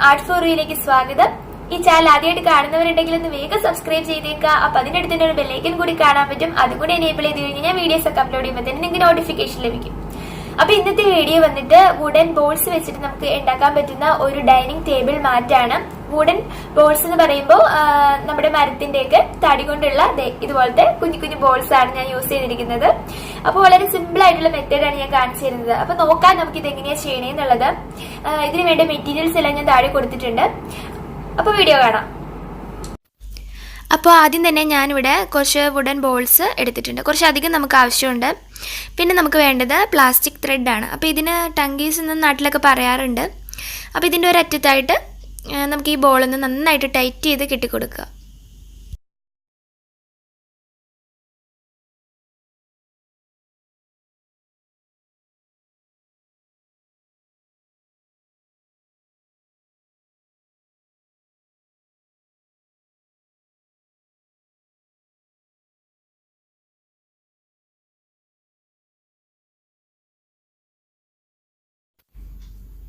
ART4യിലേക്ക് സ്വാഗതം. ഈ ചാനൽ ആദ്യമായിട്ട് കാണുന്നവരുണ്ടെങ്കിൽ ഒന്ന് വേഗം സബ്സ്ക്രൈബ് ചെയ്തേക്കുക. അപ്പൊ അതിനടുത്ത് തന്നെ ഒരു ബെല്ലൈക്കൻ കൂടി കാണാൻ പറ്റും. അതുകൂടി എനേബിൾ ചെയ്ത് കഴിഞ്ഞാൽ ഞാൻ വീഡിയോസ് ഒക്കെ അപ്ലോഡ് ചെയ്യുമ്പോൾ തന്നെ നിങ്ങൾക്ക് നോട്ടിഫിക്കേഷൻ ലഭിക്കും. അപ്പൊ ഇന്നത്തെ വീഡിയോ വന്നിട്ട് വുഡൻ ബോൾസ് വെച്ചിട്ട് നമുക്ക് ഉണ്ടാക്കാൻ പറ്റുന്ന ഒരു ഡൈനിങ് ടേബിൾ മാറ്റാണ്. വുഡൻ ബോൾസ് എന്ന് പറയുമ്പോൾ നമ്മുടെ മരത്തിന്റെയൊക്കെ തടി കൊണ്ടുള്ള ഇതുപോലത്തെ കുഞ്ഞു കുഞ്ഞു ബോൾസ് ആണ് ഞാൻ യൂസ് ചെയ്തിരിക്കുന്നത്. അപ്പോൾ വളരെ സിമ്പിൾ ആയിട്ടുള്ള മെത്തേഡാണ് ഞാൻ കാണിച്ചു തരുന്നത്. അപ്പൊ നോക്കാൻ നമുക്ക് ഇത് എങ്ങനെയാ ചെയ്യണേന്നുള്ളത്. ഇതിന് വേണ്ട മെറ്റീരിയൽസ് എല്ലാം ഞാൻ താഴെ കൊടുത്തിട്ടുണ്ട്. അപ്പോൾ വീഡിയോ കാണാം. അപ്പോൾ ആദ്യം തന്നെ ഞാനിവിടെ കുറച്ച് വുഡൻ ബോൾസ് എടുത്തിട്ടുണ്ട്. കുറച്ചധികം നമുക്ക് ആവശ്യമുണ്ട്. പിന്നെ നമുക്ക് വേണ്ടത് പ്ലാസ്റ്റിക് ത്രെഡാണ്. അപ്പോൾ ഇതിന് ടങ്കീസ് എന്ന നാട്ടിലൊക്കെ പറയാറുണ്ട്. അപ്പോൾ ഇതിൻ്റെ ഒരറ്റത്തായിട്ട് നമുക്ക് ഈ ബോളൊന്ന് നന്നായിട്ട് ടൈറ്റ് ചെയ്ത് കെട്ടിക്കൊടുക്കുക.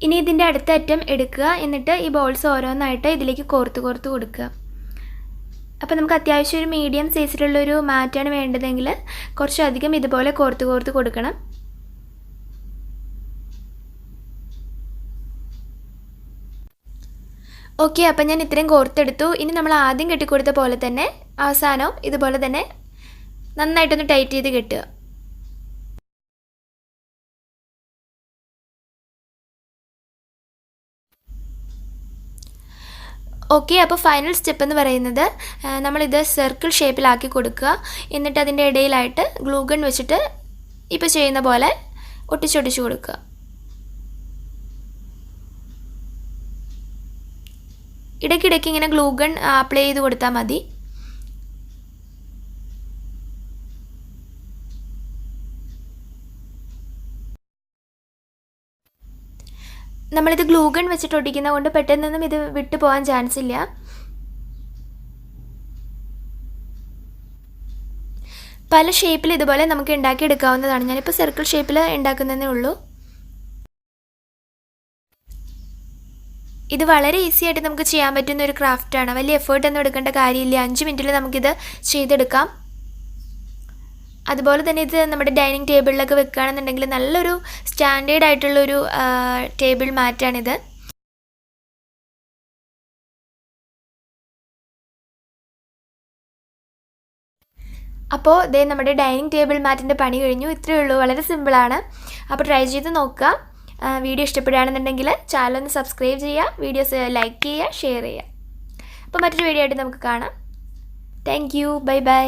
ഇനി ഇതിൻ്റെ അടുത്ത അറ്റം എടുക്കുക. എന്നിട്ട് ഈ ബോൾസ് ഓരോന്നായിട്ട് ഇതിലേക്ക് കോർത്ത് കൊടുക്കുക. അപ്പോൾ നമുക്ക് അത്യാവശ്യം ഒരു മീഡിയം സൈസിലുള്ളൊരു മാറ്റാണ് വേണ്ടതെങ്കിൽ കുറച്ചധികം ഇതുപോലെ കോർത്ത് കൊടുക്കണം. ഓക്കെ, അപ്പം ഞാൻ ഇത്രയും കോർത്തെടുത്തു. ഇനി നമ്മൾ ആദ്യം കെട്ടിക്കൊടുത്ത പോലെ തന്നെ അവസാനവും ഇതുപോലെ തന്നെ നന്നായിട്ടൊന്ന് ടൈറ്റ് ചെയ്ത് കെട്ടുക. ഓക്കെ, അപ്പോൾ ഫൈനൽ സ്റ്റെപ്പ് എന്ന് പറയുന്നത് നമ്മളിത് സർക്കിൾ ഷേപ്പിലാക്കി കൊടുക്കുക. എന്നിട്ട് അതിൻ്റെ ഇടയിലായിട്ട് ഗ്ലൂ ഗൺ വെച്ചിട്ട് ഇപ്പോൾ ചെയ്യുന്ന പോലെ ഒട്ടിച്ചൊട്ടിച്ച് കൊടുക്കുക. ഇടയ്ക്കിടയ്ക്ക് ഇങ്ങനെ ഗ്ലൂ ഗൺ അപ്ലൈ ചെയ്ത് കൊടുത്താൽ മതി. നമ്മളിത് ഗ്ലൂ ഗൺ വെച്ചിട്ട് ഒട്ടിക്കുന്ന കൊണ്ട് പെട്ടെന്നൊന്നും ഇത് വിട്ടു പോകാൻ ചാൻസ് ഇല്ല. പല ഷേപ്പിൽ ഇതുപോലെ നമുക്ക് ഉണ്ടാക്കിയെടുക്കാവുന്നതാണ്. ഞാനിപ്പോൾ സർക്കിൾ ഷേപ്പിൽ ഉണ്ടാക്കുന്നതേ ഉള്ളൂ. ഇത് വളരെ ഈസി ആയിട്ട് നമുക്ക് ചെയ്യാൻ പറ്റുന്ന ഒരു ക്രാഫ്റ്റാണ്. വലിയ എഫേർട്ടൊന്നും എടുക്കേണ്ട കാര്യമില്ല. 5 മിനിറ്റിൽ നമുക്കിത് ചെയ്തെടുക്കാം. അതുപോലെ തന്നെ ഇത് നമ്മുടെ ഡൈനിങ് ടേബിളിലൊക്കെ വെക്കുകയാണെന്നുണ്ടെങ്കിൽ നല്ലൊരു സ്റ്റാൻഡേർഡ് ആയിട്ടുള്ളൊരു ടേബിൾ മാറ്റാണിത്. അപ്പോൾ ഇതേ നമ്മുടെ ഡൈനിങ് ടേബിൾ മാറ്റിൻ്റെ പണി കഴിഞ്ഞു. ഇത്രയേ ഉള്ളൂ, വളരെ സിമ്പിളാണ്. അപ്പോൾ ട്രൈ ചെയ്ത് നോക്കുക. വീഡിയോ ഇഷ്ടപ്പെടുകയാണെന്നുണ്ടെങ്കിൽ ചാനൽ ഒന്ന് സബ്സ്ക്രൈബ് ചെയ്യുക, വീഡിയോസ് ലൈക്ക് ചെയ്യുക, ഷെയർ ചെയ്യുക. അപ്പോൾ മറ്റൊരു വീഡിയോ ആയിട്ട് നമുക്ക് കാണാം. Thank you, bye bye.